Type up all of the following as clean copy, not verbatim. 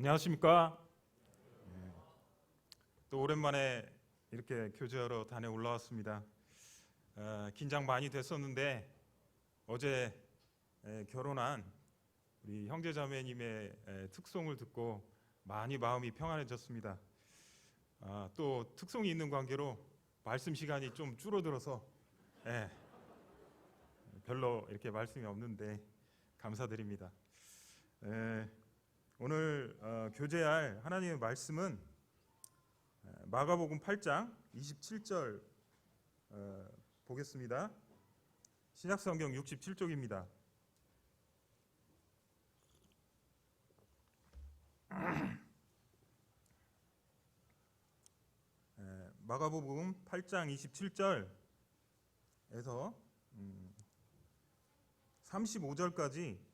안녕하십니까? 또 오랜만에 이렇게 교제하러 단에 올라왔습니다. 긴장 많이 됐었는데 어제 결혼한 우리 형제자매님의 특송을 듣고 많이 마음이 평안해졌습니다. 또 특송이 있는 관계로 말씀 시간이 좀 줄어들어서 별로 이렇게 말씀이 없는데 감사드립니다. 오늘 교제할 하나님의 말씀은 마가복음 8장 27절 보겠습니다. 신약성경 67쪽입니다. 마가복음 8장 27절에서 35절까지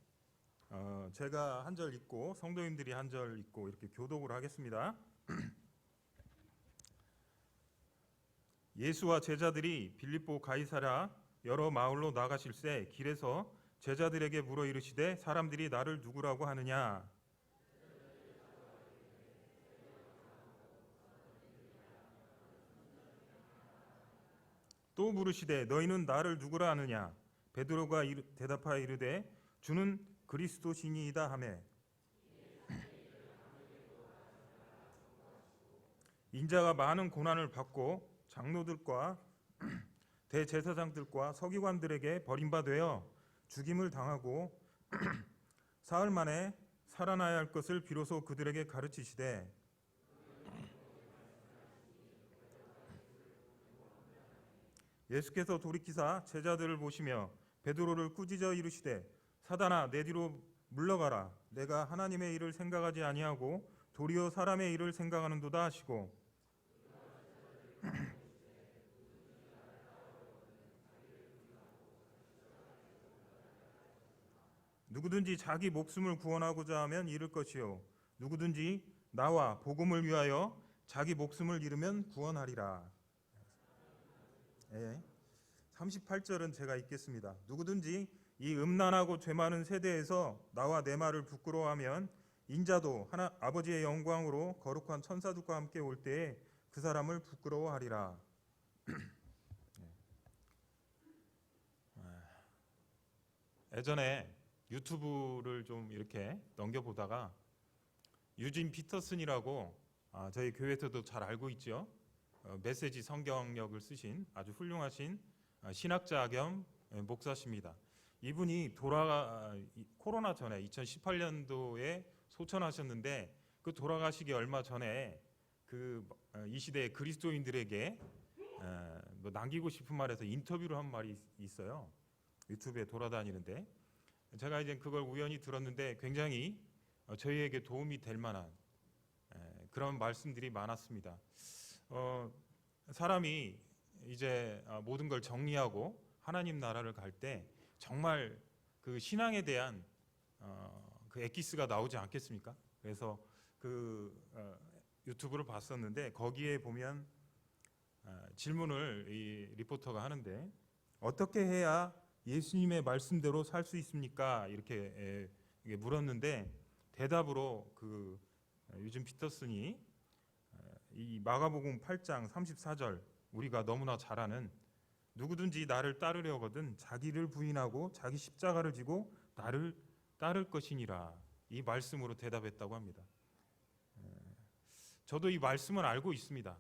제가 한 절 읽고 성도님들이 한 절 읽고 이렇게 교독을 하겠습니다. 예수와 제자들이 빌립보 가이사랴 여러 마을로 나가실새 길에서 제자들에게 물어 이르시되 사람들이 나를 누구라고 하느냐? 또 물으시되 너희는 나를 누구라 하느냐? 베드로가 대답하여 이르되 주는 그리스도시니이다 하매 인자가 많은 고난을 받고 장로들과 대제사장들과 서기관들에게 버림받아 죽임을 당하고 사흘 만에 살아나야 할 것을 비로소 그들에게 가르치시되 예수께서 돌이키사 제자들을 보시며 베드로를 꾸짖어 이르시되 사단아 내 뒤로 물러가라 내가 하나님의 일을 생각하지 아니하고 도리어 사람의 일을 생각하는도다 하시고 누구든지 자기 목숨을 구원하고자 하면 잃을 것이요 누구든지 나와 복음을 위하여 자기 목숨을 잃으면 구원하리라. 38절은 제가 읽겠습니다. 누구든지 이 음란하고 죄 많은 세대에서 나와 내 말을 부끄러워하면 인자도 아버지의 영광으로 거룩한 천사들과 함께 올 때에 그 사람을 부끄러워하리라. 예전에 유튜브를 좀 이렇게 넘겨보다가 유진 피터슨이라고 저희 교회에서도 잘 알고 있죠. 메시지 성경력을 쓰신 아주 훌륭하신 신학자 겸 목사십니다. 이분이 코로나 전에 2018년도에 소천하셨는데 그 돌아가시기 얼마 전에 이 시대의 그리스도인들에게 남기고 싶은 말에서 인터뷰를 한 말이 있어요. 유튜브에 돌아다니는데 제가 이제 그걸 우연히 들었는데 굉장히 저희에게 도움이 될 만한 그런 말씀들이 많았습니다. 사람이 이제 모든 걸 정리하고 하나님 나라를 갈 때 정말 그 신앙에 대한 그 엑기스가 나오지 않겠습니까? 그래서 유튜브를 봤었는데 거기에 보면 질문을 이 리포터가 하는데 어떻게 해야 예수님의 말씀대로 살 수 있습니까? 이렇게 물었는데 대답으로 유진 피터슨이 이 마가복음 8장 34절 우리가 너무나 잘 아는 누구든지 나를 따르려거든 자기를 부인하고 자기 십자가를 지고 나를 따를 것이니라 이 말씀으로 대답했다고 합니다. 저도 이 말씀은 알고 있습니다.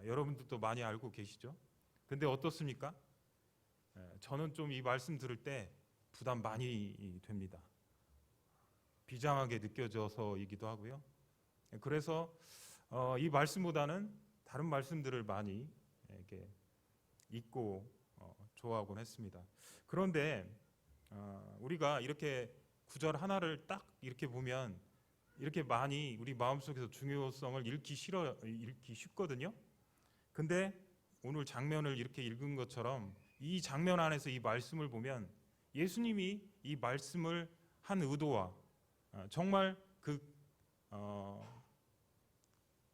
여러분들도 많이 알고 계시죠? 근데 어떻습니까? 저는 좀 이 말씀 들을 때 부담 많이 됩니다. 비장하게 느껴져서이기도 하고요. 그래서 이 말씀보다는 다른 말씀들을 많이 이렇게 읽고 좋아하곤 했습니다. 그런데 우리가 이렇게 구절 하나를 딱 이렇게 보면 이렇게 많이 우리 마음속에서 중요성을 읽기 쉽거든요. 근데 오늘 장면을 이렇게 읽은 것처럼 이 장면 안에서 이 말씀을 보면 예수님이 이 말씀을 한 의도와 정말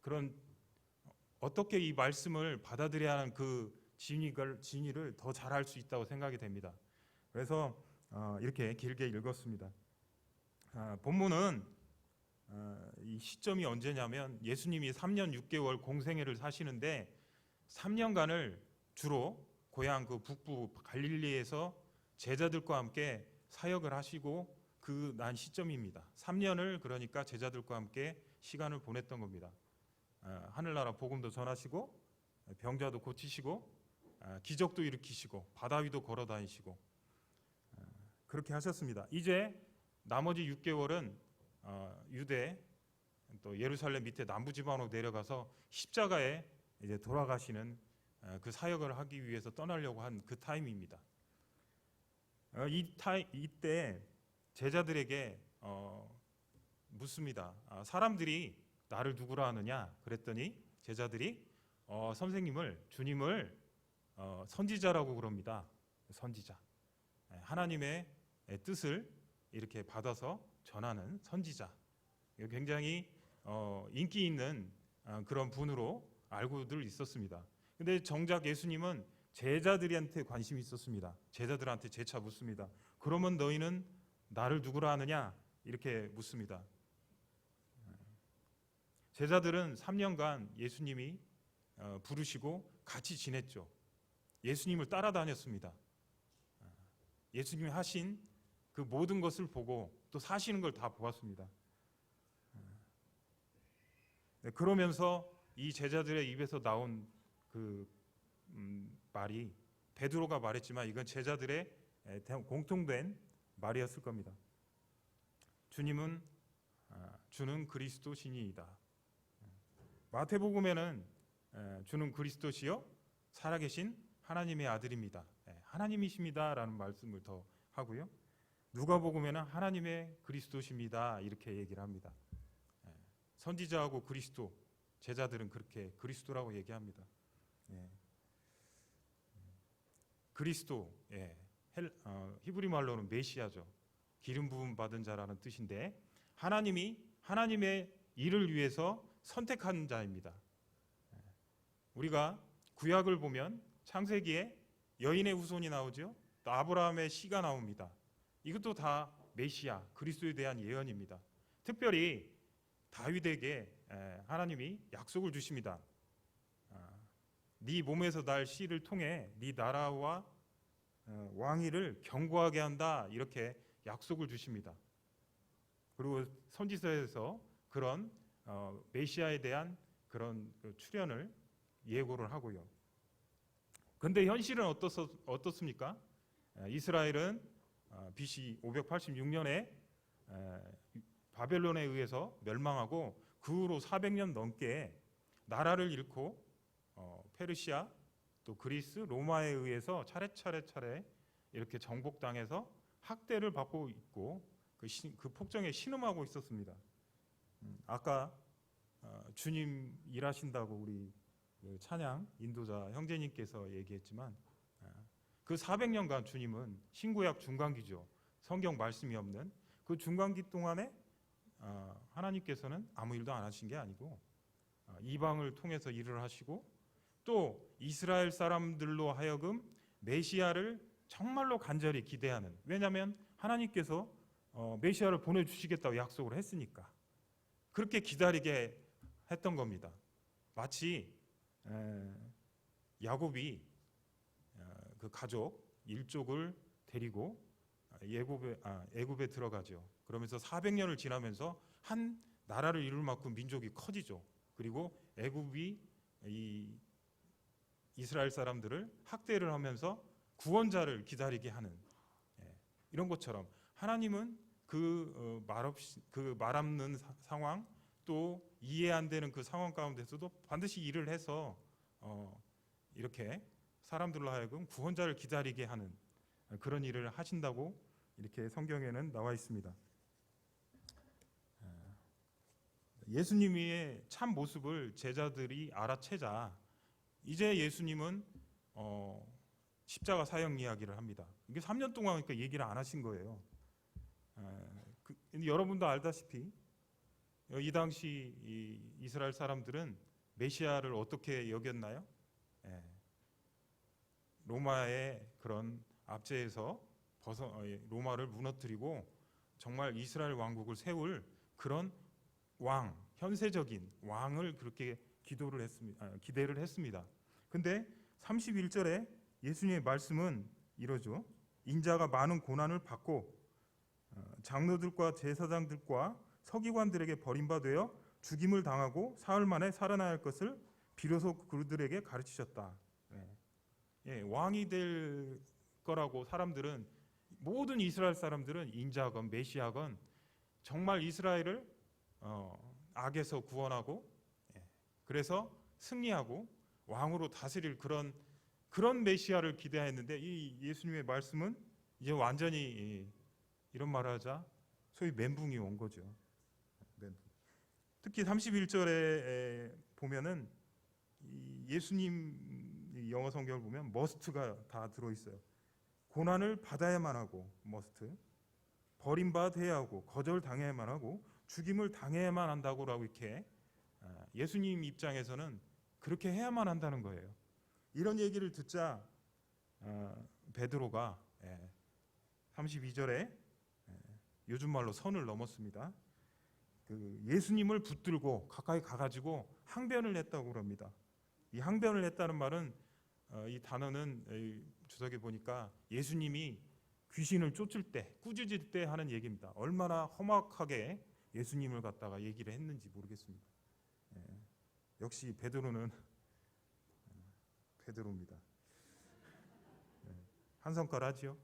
그런 어떻게 이 말씀을 받아들여야 하는 그 진의를 더 잘 알 수 있다고 생각이 됩니다. 그래서 이렇게 길게 읽었습니다. 본문은 이 시점이 언제냐면 예수님이 3년 6개월 공생애를 사시는데 3년간을 주로 고향 그 북부 갈릴리에서 제자들과 함께 사역을 하시고 그 난 시점입니다. 3년을 그러니까 제자들과 함께 시간을 보냈던 겁니다. 하늘나라 복음도 전하시고 병자도 고치시고 기적도 일으키시고 바다 위도 걸어 다니시고 그렇게 하셨습니다. 이제 나머지 6개월은 유대 또 예루살렘 밑에 남부 지방으로 내려가서 십자가에 이제 돌아가시는 그 사역을 하기 위해서 떠나려고 한 그 타임입니다. 이때 제자들에게 묻습니다. 사람들이 나를 누구라 하느냐? 그랬더니 제자들이 주님을 선지자라고 그럽니다. 선지자. 하나님의 뜻을 이렇게 받아서 전하는 선지자. 굉장히 인기 있는 그런 분으로 알고들 있었습니다. 근데 정작 예수님은 제자들한테 관심이 있었습니다. 제자들한테 재차 묻습니다. 그러면 너희는 나를 누구라 하느냐? 이렇게 묻습니다. 제자들은 3년간 예수님이 부르시고 같이 지냈죠. 예수님을 따라다녔습니다. 예수님이 하신 그 모든 것을 보고 또 사시는 걸 다 보았습니다. 그러면서 이 제자들의 입에서 나온 그 말이 베드로가 말했지만 이건 제자들의 공통된 말이었을 겁니다. 주는 그리스도시니이다. 마태복음에는 주는 그리스도시요 살아계신 하나님의 아들입니다. 하나님이십니다라는 말씀을 더 하고요. 누가복음에는 하나님의 그리스도십니다 이렇게 얘기를 합니다. 선지자하고 그리스도, 제자들은 그렇게 그리스도라고 얘기합니다. 그리스도, 히브리 말로는 메시아죠. 기름 부음 받은 자라는 뜻인데 하나님이 하나님의 일을 위해서 선택한 자입니다. 우리가 구약을 보면 창세기에 여인의 후손이 나오죠. 또 아브라함의 씨가 나옵니다. 이것도 다 메시아, 그리스도에 대한 예언입니다. 특별히 다윗에게 하나님이 약속을 주십니다. 네 몸에서 날 씨를 통해 네 나라와 왕위를 견고하게 한다 이렇게 약속을 주십니다. 그리고 선지서에서 그런 메시아에 대한 그런 출현을 예고를 하고요. 그런데 현실은 어떻습니까? 이스라엘은 BC 586년에 바벨론에 의해서 멸망하고 그 후로 400년 넘게 나라를 잃고 페르시아 또 그리스 로마에 의해서 차례 이렇게 정복당해서 학대를 받고 있고 그 폭정에 신음하고 있었습니다. 아까 주님 일하신다고 우리 찬양 인도자 형제님께서 얘기했지만 그 400년간 주님은 신구약 중간기죠. 성경 말씀이 없는 그 중간기 동안에 하나님께서는 아무 일도 안 하신 게 아니고 이방을 통해서 일을 하시고 또 이스라엘 사람들로 하여금 메시아를 정말로 간절히 기대하는, 왜냐하면 하나님께서 메시아를 보내주시겠다고 약속을 했으니까 그렇게 기다리게 했던 겁니다. 마치 야곱이 그 가족 일족을 데리고 애굽에 들어가죠. 그러면서 400년을 지나면서 한 나라를 이룰 만큼 민족이 커지죠. 그리고 애굽이 이 이스라엘 사람들을 학대를 하면서 구원자를 기다리게 하는 이런 것처럼 하나님은 그 말 없는 상황 또 이해 안 되는 그 상황 가운데서도 반드시 일을 해서 이렇게 사람들로 하여금 구원자를 기다리게 하는 그런 일을 하신다고 이렇게 성경에는 나와 있습니다. 예수님의 참 모습을 제자들이 알아채자 이제 예수님은 십자가 사형 이야기를 합니다. 이게 3년 동안 그러니까 얘기를 안 하신 거예요. 여러분도 알다시피 이 당시 이스라엘 사람들은 메시아를 어떻게 여겼나요? 로마의 그런 압제에서 로마를 무너뜨리고 정말 이스라엘 왕국을 세울 그런 왕, 현세적인 왕을 그렇게 기대를 했습니다. 근데 31절에 예수님의 말씀은 이러죠. 인자가 많은 고난을 받고 장로들과 제사장들과 서기관들에게 버림받아 죽임을 당하고 사흘 만에 살아나야 할 것을 비로소 그들에게 가르치셨다. 왕이 될 거라고 모든 이스라엘 사람들은 인자건 메시아건 정말 이스라엘을 악에서 구원하고 그래서 승리하고 왕으로 다스릴 그런 메시아를 기대했는데 이 예수님의 말씀은 이제 완전히 이런 말을 하자 소위 멘붕이 온 거죠. 특히 31절에 보면은 예수님 영어 성경을 보면 머스트가 다 들어 있어요. 고난을 받아야만 하고 머스트, 버림받아야 하고 거절당해야만 하고 죽임을 당해야만 한다고라고 이렇게 예수님 입장에서는 그렇게 해야만 한다는 거예요. 이런 얘기를 듣자 베드로가 32절에 요즘 말로 선을 넘었습니다. 그 예수님을 붙들고 가까이 가가지고 항변을 했다고 그럽니다. 이 항변을 했다는 말은 이 단어는 주석에 보니까 예수님이 귀신을 쫓을 때, 꾸짖을 때 하는 얘기입니다. 얼마나 험악하게 예수님을 갖다가 얘기를 했는지 모르겠습니다. 역시 베드로는 베드로입니다. 한 손가락이요.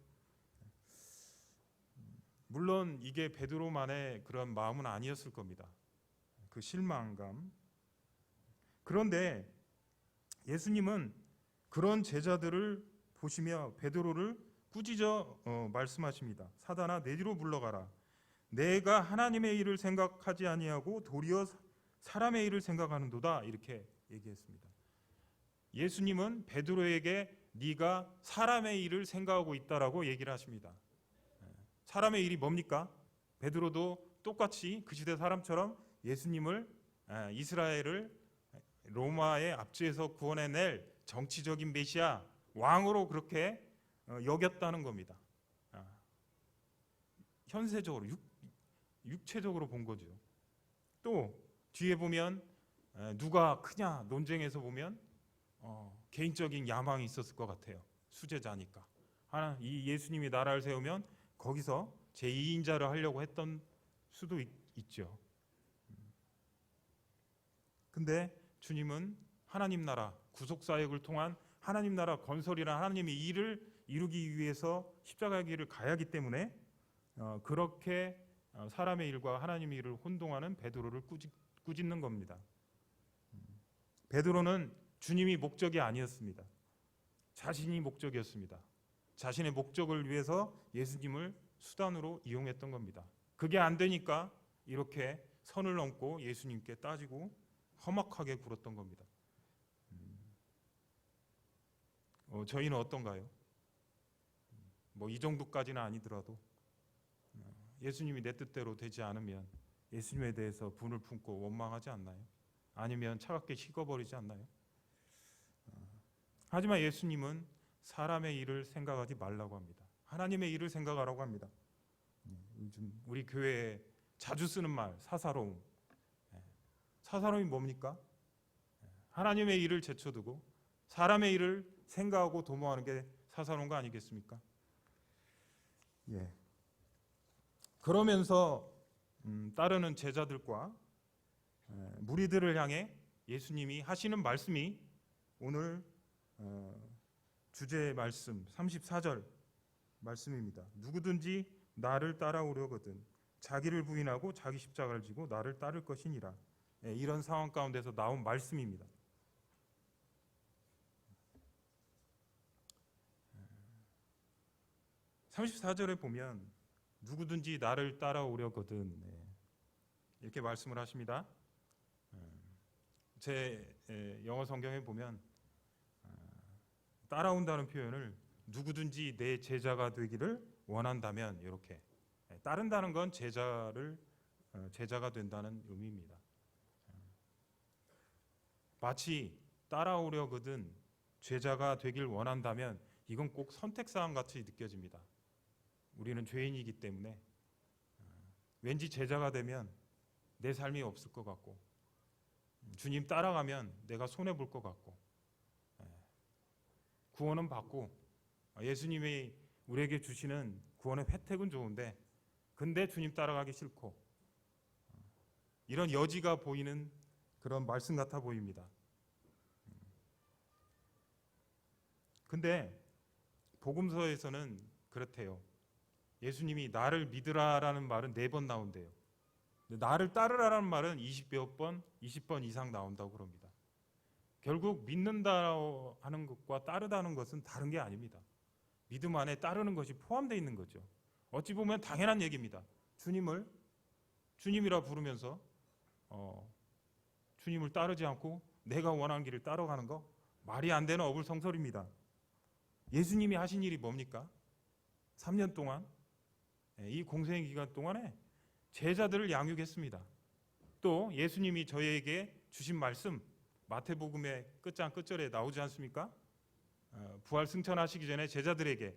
물론 이게 베드로만의 그런 마음은 아니었을 겁니다. 그 실망감. 그런데 예수님은 그런 제자들을 보시며 베드로를 꾸짖어 말씀하십니다. 사단아 내 뒤로 물러가라. 내가 하나님의 일을 생각하지 아니하고 도리어 사람의 일을 생각하는도다. 이렇게 얘기했습니다. 예수님은 베드로에게 네가 사람의 일을 생각하고 있다라고 얘기를 하십니다. 사람의 일이 뭡니까? 베드로도 똑같이 그 시대 사람처럼 예수님을 이스라엘을 로마의 압제에서 구원해낼 정치적인 메시아 왕으로 그렇게 여겼다는 겁니다. 현세적으로 육체적으로 본 거죠. 또 뒤에 보면 누가 크냐 논쟁에서 보면 개인적인 야망이 있었을 것 같아요. 수제자니까. 이 예수님이 나라를 세우면 거기서 제2인자를 하려고 했던 수도 있죠. 근데 주님은 하나님 나라 구속사역을 통한 하나님 나라 건설이라는 하나님의 일을 이루기 위해서 십자가의 길을 가야 하기 때문에 그렇게 사람의 일과 하나님의 일을 혼동하는 베드로를 꾸짖는 겁니다. 베드로는 주님이 목적이 아니었습니다. 자신이 목적이었습니다. 자신의 목적을 위해서 예수님을 수단으로 이용했던 겁니다. 그게 안 되니까 이렇게 선을 넘고 예수님께 따지고 험악하게 굴었던 겁니다. 저희는 어떤가요? 뭐 이 정도까지는 아니더라도 예수님이 내 뜻대로 되지 않으면 예수님에 대해서 분을 품고 원망하지 않나요? 아니면 차갑게 식어버리지 않나요? 하지만 예수님은 사람의 일을 생각하지 말라고 합니다. 하나님의 일을 생각하라고 합니다. 요즘 우리 교회에 자주 쓰는 말 사사로움. 사사로움이 뭡니까? 하나님의 일을 제쳐두고 사람의 일을 생각하고 도모하는 게 사사로운 거 아니겠습니까? 그러면서 따르는 제자들과 무리들을 향해 예수님이 하시는 말씀이 오늘 주제의 말씀 34절 말씀입니다. 누구든지 나를 따라오려거든 자기를 부인하고 자기 십자가를 지고 나를 따를 것이니라. 이런 상황 가운데서 나온 말씀입니다. 34절에 보면 누구든지 나를 따라오려거든 이렇게 말씀을 하십니다. 제 영어 성경에 보면 따라온다는 표현을 누구든지 내 제자가 되기를 원한다면 이렇게 따른다는 건 제자가 된다는 의미입니다. 마치 따라오려거든 제자가 되길 원한다면 이건 꼭 선택사항 같이 느껴집니다. 우리는 죄인이기 때문에 왠지 제자가 되면 내 삶이 없을 것 같고, 주님 따라가면 내가 손해 볼 것 같고, 구원은 받고 예수님이 우리에게 주시는 구원의 혜택은 좋은데, 근데 주님 따라가기 싫고, 이런 여지가 보이는 그런 말씀 같아 보입니다. 근데 복음서에서는 그렇대요. 예수님이 나를 믿으라라는 말은 4번 나온대요. 나를 따르라라는 말은 20몇 번, 20번 이상 나온다고 그럽니다. 결국 믿는다 하는 것과 따르다는 것은 다른 게 아닙니다. 믿음 안에 따르는 것이 포함되어 있는 거죠. 어찌 보면 당연한 얘기입니다. 주님을 주님이라 부르면서 주님을 따르지 않고 내가 원하는 길을 따라가는 거 말이 안 되는 어불성설입니다. 예수님이 하신 일이 뭡니까? 3년 동안, 이 공생의 기간 동안에 제자들을 양육했습니다. 또 예수님이 저희에게 주신 말씀, 마태복음의 끝장 끝절에 나오지 않습니까? 부활 승천하시기 전에 제자들에게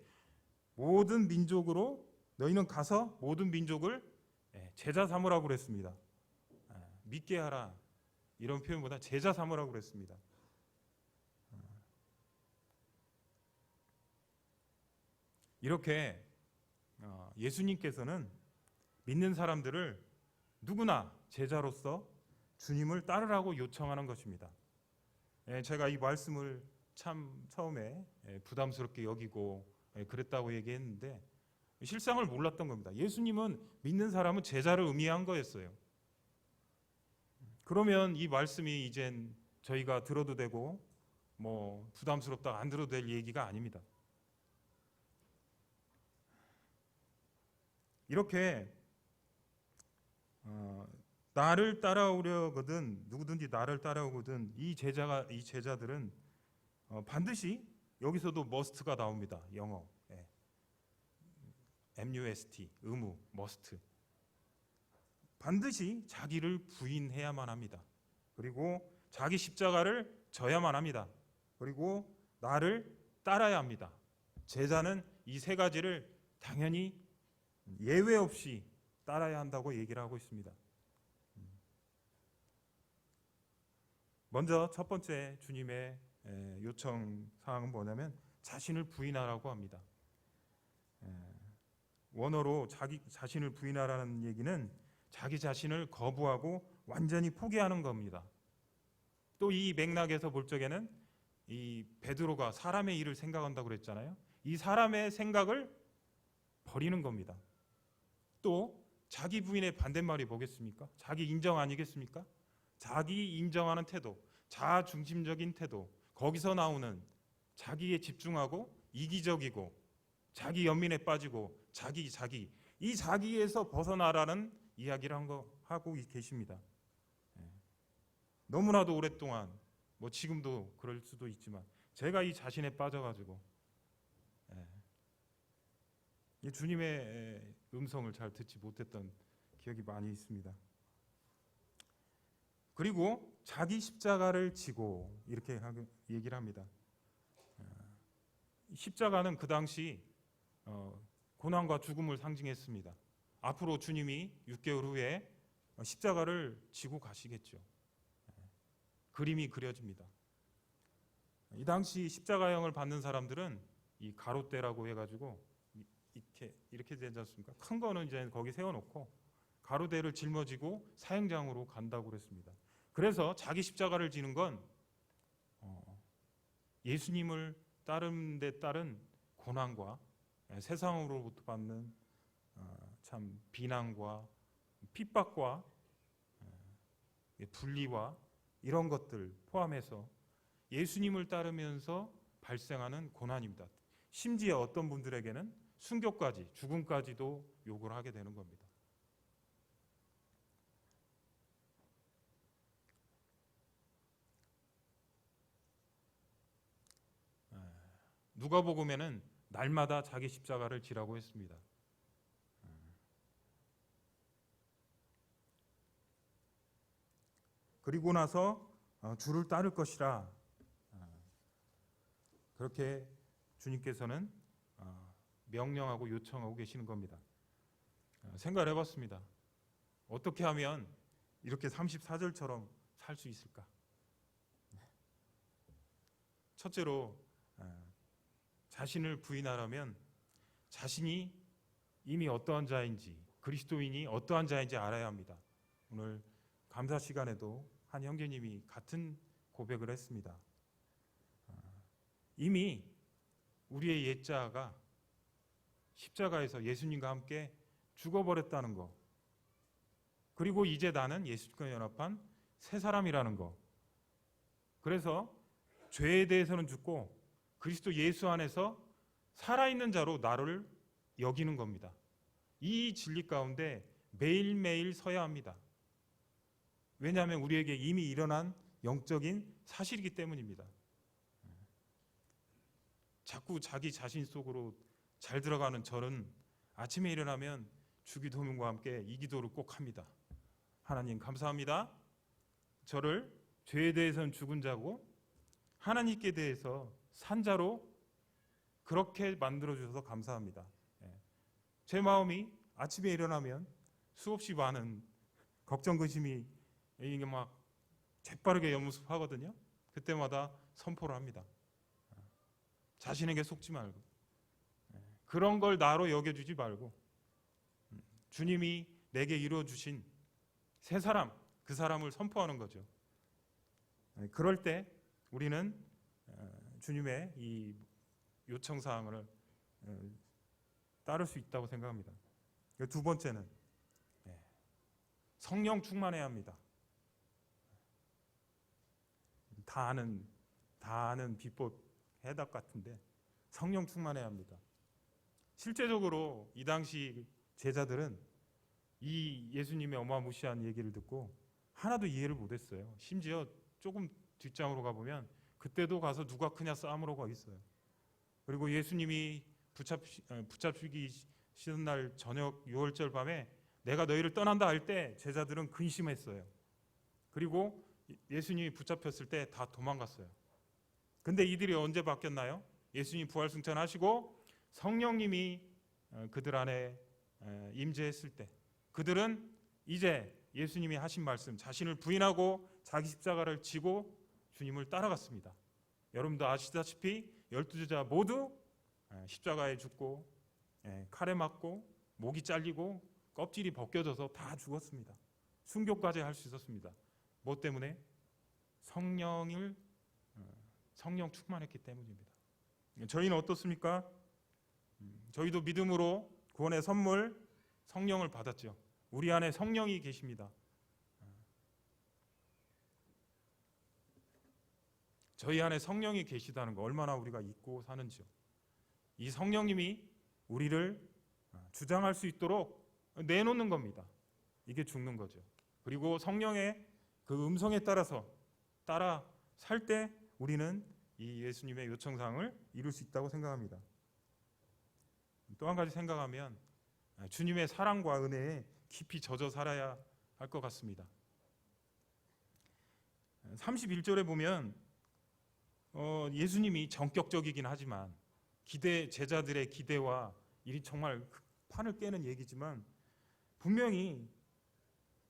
모든 민족으로 너희는 가서 모든 민족을 제자 삼으라고 그랬습니다. 믿게 하라, 이런 표현보다 제자 삼으라고 그랬습니다. 이렇게 예수님께서는 믿는 사람들을 누구나 제자로서 주님을 따르라고 요청하는 것입니다. 제가 이 말씀을 참 처음에 부담스럽게 여기고 그랬다고 얘기했는데 실상을 몰랐던 겁니다. 예수님은 믿는 사람은 제자를 의미한 거였어요. 그러면 이 말씀이 이젠 저희가 들어도 되고 뭐 부담스럽다 안 들어도 될 얘기가 아닙니다. 이렇게 나를 따라오려거든, 누구든지 나를 따라오거든, 이 제자들은 반드시, 여기서도 must가 나옵니다. 영어 MUST, 의무, must. 반드시 자기를 부인해야만 합니다. 그리고 자기 십자가를 져야만 합니다. 그리고 나를 따라야 합니다. 제자는 이 3가지를 당연히 예외 없이 따라야 한다고 얘기를 하고 있습니다. 먼저 첫 번째 주님의 요청 사항은 뭐냐면 자신을 부인하라고 합니다. 원어로 자기 자신을 부인하라는 얘기는 자기 자신을 거부하고 완전히 포기하는 겁니다. 또 이 맥락에서 볼 적에는 이 베드로가 사람의 일을 생각한다고 그랬잖아요. 이 사람의 생각을 버리는 겁니다. 또 자기 부인의 반대말이 뭐겠습니까? 자기 인정 아니겠습니까? 자기 인정하는 태도, 자아 중심적인 태도, 거기서 나오는 자기에 집중하고 이기적이고 자기 연민에 빠지고 자기 이 자기에서 벗어나라는 이야기를 하고 계십니다. 너무나도 오랫동안, 뭐 지금도 그럴 수도 있지만 제가 이 자신에 빠져가지고 이 주님의 음성을 잘 듣지 못했던 기억이 많이 있습니다. 그리고 자기 십자가를 지고 이렇게 얘기를 합니다. 십자가는 그 당시 고난과 죽음을 상징했습니다. 앞으로 주님이 6개월 후에 십자가를 지고 가시겠죠. 그림이 그려집니다. 이 당시 십자가형을 받는 사람들은 이 가로대라고 해가지고 이렇게 되지 않습니까? 큰 거는 이제 거기 세워놓고 가로대를 짊어지고 사형장으로 간다고 그랬습니다. 그래서 자기 십자가를 지는 건 예수님을 따르는 데 따른 고난과 세상으로부터 받는 참 비난과 핍박과 분리와 이런 것들 포함해서 예수님을 따르면서 발생하는 고난입니다. 심지어 어떤 분들에게는 순교까지, 죽음까지도 요구를 하게 되는 겁니다. 누가복음에는 날마다 자기 십자가를 지라고 했습니다. 그리고 나서 주를 따를 것이라, 그렇게 주님께서는 명령하고 요청하고 계시는 겁니다. 생각을 해봤습니다. 어떻게 하면 이렇게 34절처럼 살 수 있을까? 첫째로 자신을 부인하려면 자신이 이미 어떠한 자인지, 그리스도인이 어떠한 자인지 알아야 합니다. 오늘 감사 시간에도 한 형제님이 같은 고백을 했습니다. 이미 우리의 옛자가 십자가에서 예수님과 함께 죽어버렸다는 거, 그리고 이제 나는 예수님과 연합한 새 사람이라는 거. 그래서 죄에 대해서는 죽고 그리스도 예수 안에서 살아있는 자로 나를 여기는 겁니다. 이 진리 가운데 매일매일 서야 합니다. 왜냐하면 우리에게 이미 일어난 영적인 사실이기 때문입니다. 자꾸 자기 자신 속으로 잘 들어가는 저는 아침에 일어나면 주기도문과 함께 이 기도를 꼭 합니다. 하나님 감사합니다. 저를 죄에 대해서는 죽은 자고 하나님께 대해서 산 자로 그렇게 만들어주셔서 감사합니다. 제 마음이 아침에 일어나면 수없이 많은 걱정, 근심이 이게 막 재빠르게 연무습하거든요. 그때마다 선포를 합니다. 자신에게 속지 말고, 그런 걸 나로 여겨주지 말고, 주님이 내게 이루어주신 새 사람, 그 사람을 선포하는 거죠. 그럴 때 우리는 주님의 이 요청사항을 따를 수 있다고 생각합니다. 두 번째는 성령 충만해야 합니다. 다 아는 비법 해답 같은데 성령 충만해야 합니다. 실제적으로 이 당시 제자들은 이 예수님의 어마무시한 얘기를 듣고 하나도 이해를 못했어요. 심지어 조금 뒷장으로 가보면 그때도 가서 누가 크냐 싸움으로 가 있어요. 그리고 예수님이 붙잡히기 싫은 날 저녁 6월절 밤에 내가 너희를 떠난다 할 때 제자들은 근심했어요. 그리고 예수님이 붙잡혔을 때 다 도망갔어요. 근데 이들이 언제 바뀌었나요? 예수님 부활승천하시고 성령님이 그들 안에 임재했을 때 그들은 이제 예수님이 하신 말씀, 자신을 부인하고 자기 십자가를 지고 주님을 따라갔습니다. 여러분도 아시다시피 12제자 모두 십자가에 죽고 칼에 맞고 목이 잘리고 껍질이 벗겨져서 다 죽었습니다. 순교까지 할 수 있었습니다. 뭐 때문에? 성령 충만했기 때문입니다. 저희는 어떻습니까? 저희도 믿음으로 구원의 선물 성령을 받았죠. 우리 안에 성령이 계십니다. 저희 안에 성령이 계시다는 거 얼마나 우리가 잊고 사는지요. 이 성령님이 우리를 주장할 수 있도록 내놓는 겁니다. 이게 죽는 거죠. 그리고 성령의 그 음성에 따라 살 때 우리는 이 예수님의 요청사항을 이룰 수 있다고 생각합니다. 또 한 가지 생각하면 주님의 사랑과 은혜에 깊이 젖어 살아야 할 것 같습니다. 31절에 보면 예수님이 전격적이긴 하지만 제자들의 기대와 일이 정말 판을 깨는 얘기지만 분명히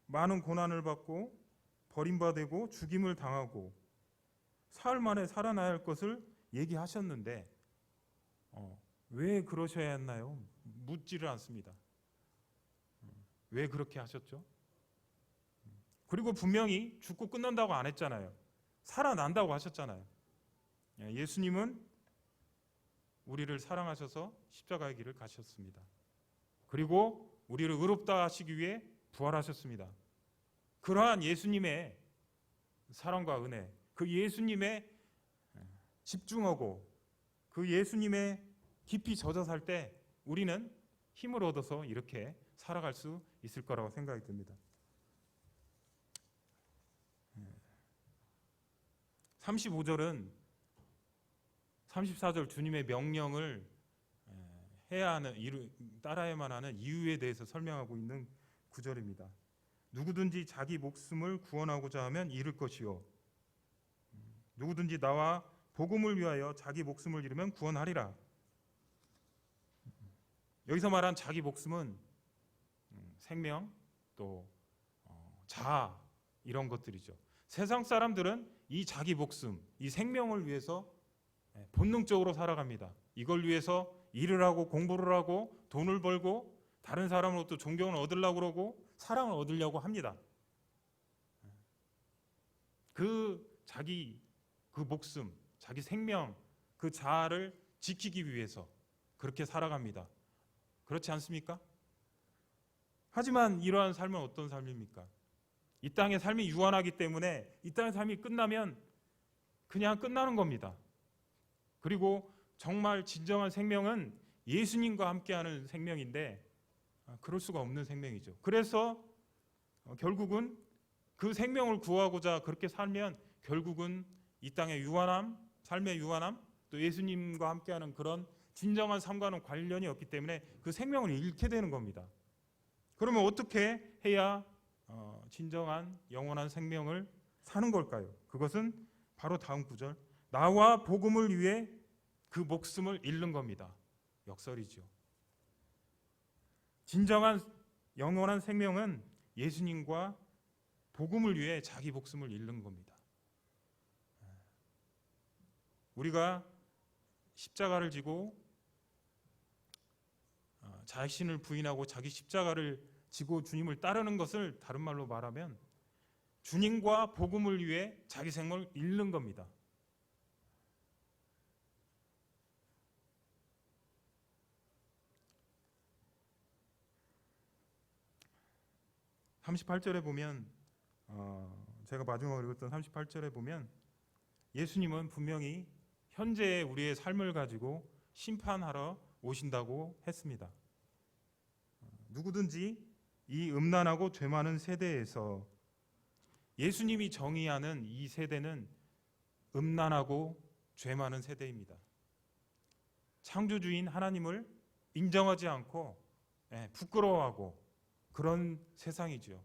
많은 고난을 받고 버림받고 죽임을 당하고 사흘 만에 살아나야 할 것을 얘기하셨는데 왜 그러셔야 했나요? 묻지를 않습니다. 왜 그렇게 하셨죠? 그리고 분명히 죽고 끝난다고 안 했잖아요. 살아난다고 하셨잖아요. 예수님은 우리를 사랑하셔서 십자가의 길을 가셨습니다. 그리고 우리를 의롭다 하시기 위해 부활하셨습니다. 그러한 예수님의 사랑과 은혜, 그 예수님의 집중하고 그 예수님의 깊이 젖어 살 때 우리는 힘을 얻어서 이렇게 살아갈 수 있을 거라고 생각이 듭니다. 35절은 34절 주님의 명령을 해야 하는, 따라야만 하는 이유에 대해서 설명하고 있는 구절입니다. 누구든지 자기 목숨을 구원하고자 하면 잃을 것이요 누구든지 나와 복음을 위하여 자기 목숨을 잃으면 구원하리라. 여기서 말한 자기 목숨은 생명 또 자아 이런 것들이죠. 세상 사람들은 이 자기 목숨, 이 생명을 위해서 본능적으로 살아갑니다. 이걸 위해서 일을 하고 공부를 하고 돈을 벌고 다른 사람으로부터 존경을 얻으려고 그러고 사랑을 얻으려고 합니다. 자기 목숨, 자기 생명, 그 자아를 지키기 위해서 그렇게 살아갑니다. 그렇지 않습니까? 하지만 이러한 삶은 어떤 삶입니까? 이 땅의 삶이 유한하기 때문에 이 땅의 삶이 끝나면 그냥 끝나는 겁니다. 그리고 정말 진정한 생명은 예수님과 함께하는 생명인데 그럴 수가 없는 생명이죠. 그래서 결국은 그 생명을 구하고자 그렇게 살면 결국은 이 땅의 유한함, 삶의 유한함, 또 예수님과 함께하는 그런 진정한 삶과는 관련이 없기 때문에 그 생명을 잃게 되는 겁니다. 그러면 어떻게 해야 진정한 영원한 생명을 사는 걸까요? 그것은 바로 다음 구절, 나와 복음을 위해 그 목숨을 잃는 겁니다. 역설이죠. 진정한 영원한 생명은 예수님과 복음을 위해 자기 목숨을 잃는 겁니다. 우리가 십자가를 지고 자신을 부인하고 자기 십자가를 지고 주님을 따르는 것을 다른 말로 말하면 주님과 복음을 위해 자기 생명을 잃는 겁니다. (38절에) 보면 제가 마지막으로 읽었던 38절에 보면 예수님은 분명히 현재의 우리의 삶을 가지고 심판하러 오신다고 했습니다. 누구든지 이 음란하고 죄 많은 세대에서, 예수님이 정의하는 이 세대는 음란하고 죄 많은 세대입니다. 창조주인 하나님을 인정하지 않고 부끄러워하고 그런 세상이죠.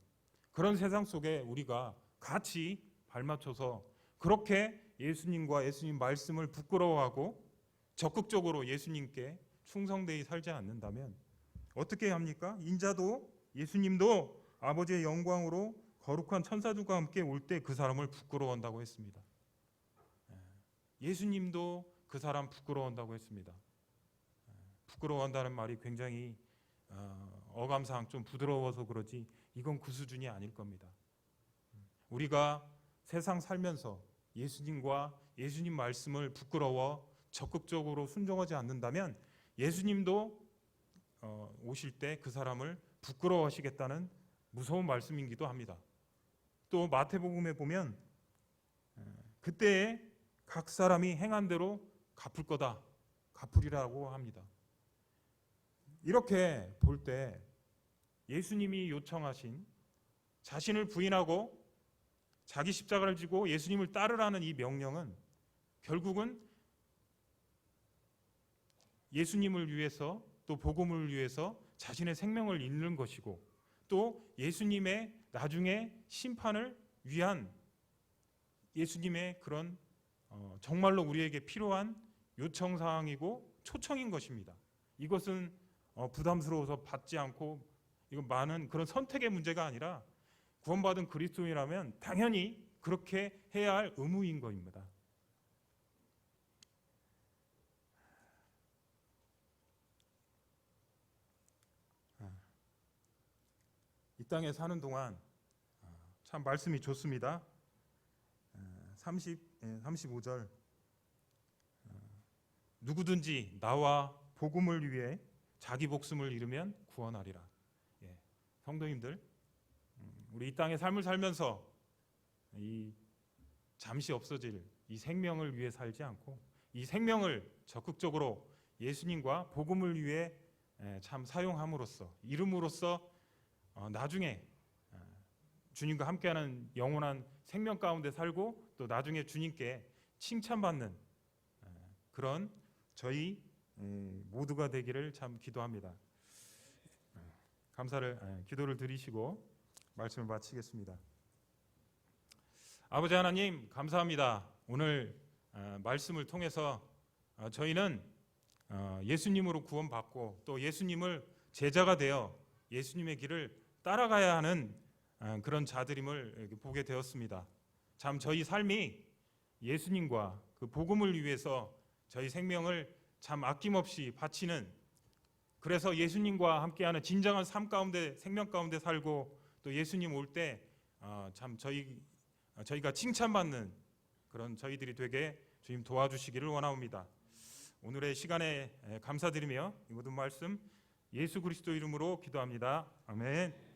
그런 세상 속에 우리가 같이 발맞춰서 그렇게 예수님과 예수님 말씀을 부끄러워하고 적극적으로 예수님께 충성되이 살지 않는다면 어떻게 합니까? 인자도 예수님도 아버지의 영광으로 거룩한 천사들과 함께 올 때 그 사람을 부끄러워한다고 했습니다. 예수님도 그 사람 부끄러워한다고 했습니다. 부끄러워한다는 말이 굉장히 어감상 좀 부드러워서 그러지 이건 그 수준이 아닐 겁니다. 우리가 세상 살면서 예수님과 예수님 말씀을 부끄러워 적극적으로 순종하지 않는다면 예수님도 오실 때 그 사람을 부끄러워하시겠다는 무서운 말씀이기도 합니다. 또 마태복음에 보면 그때에 각 사람이 행한 대로 갚을 거다, 갚으리라고 합니다. 이렇게 볼 때 예수님이 요청하신 자신을 부인하고 자기 십자가를 지고 예수님을 따르라는 이 명령은 결국은 예수님을 위해서 또 복음을 위해서 자신의 생명을 잃는 것이고 또 예수님의 나중에 심판을 위한 예수님의 그런 정말로 우리에게 필요한 요청사항이고 초청인 것입니다. 이것은 부담스러워서 받지 않고 이건 많은 그런 선택의 문제가 아니라 구원받은 그리스도인이라면 당연히 그렇게 해야 할 의무인 것입니다. 이 땅에 사는 동안 참 말씀이 좋습니다. 35절 누구든지 나와 복음을 위해 자기 목숨을 잃으면 구원하리라. 성도님들, 우리 이 땅의 삶을 살면서 이 잠시 없어질 이 생명을 위해 살지 않고 이 생명을 적극적으로 예수님과 복음을 위해 참 사용함으로써 이름으로써 나중에 주님과 함께하는 영원한 생명 가운데 살고 또 나중에 주님께 칭찬받는 그런 저희 모두가 되기를 참 기도합니다. 기도를 드리시고 말씀을 마치겠습니다. 아버지 하나님 감사합니다. 오늘 말씀을 통해서 저희는 예수님으로 구원받고 또 예수님을 제자가 되어 예수님의 길을 따라가야 하는 그런 자들임을 이렇게 보게 되었습니다. 참 저희 삶이 예수님과 그 복음을 위해서 저희 생명을 참 아낌없이 바치는, 그래서 예수님과 함께하는 진정한 삶 가운데, 생명 가운데 살고 또 예수님 올 때 참 저희가 칭찬받는 그런 저희들이 되게 주님 도와주시기를 원하옵니다. 오늘의 시간에 감사드리며 이 모든 말씀 예수 그리스도 이름으로 기도합니다. 아멘.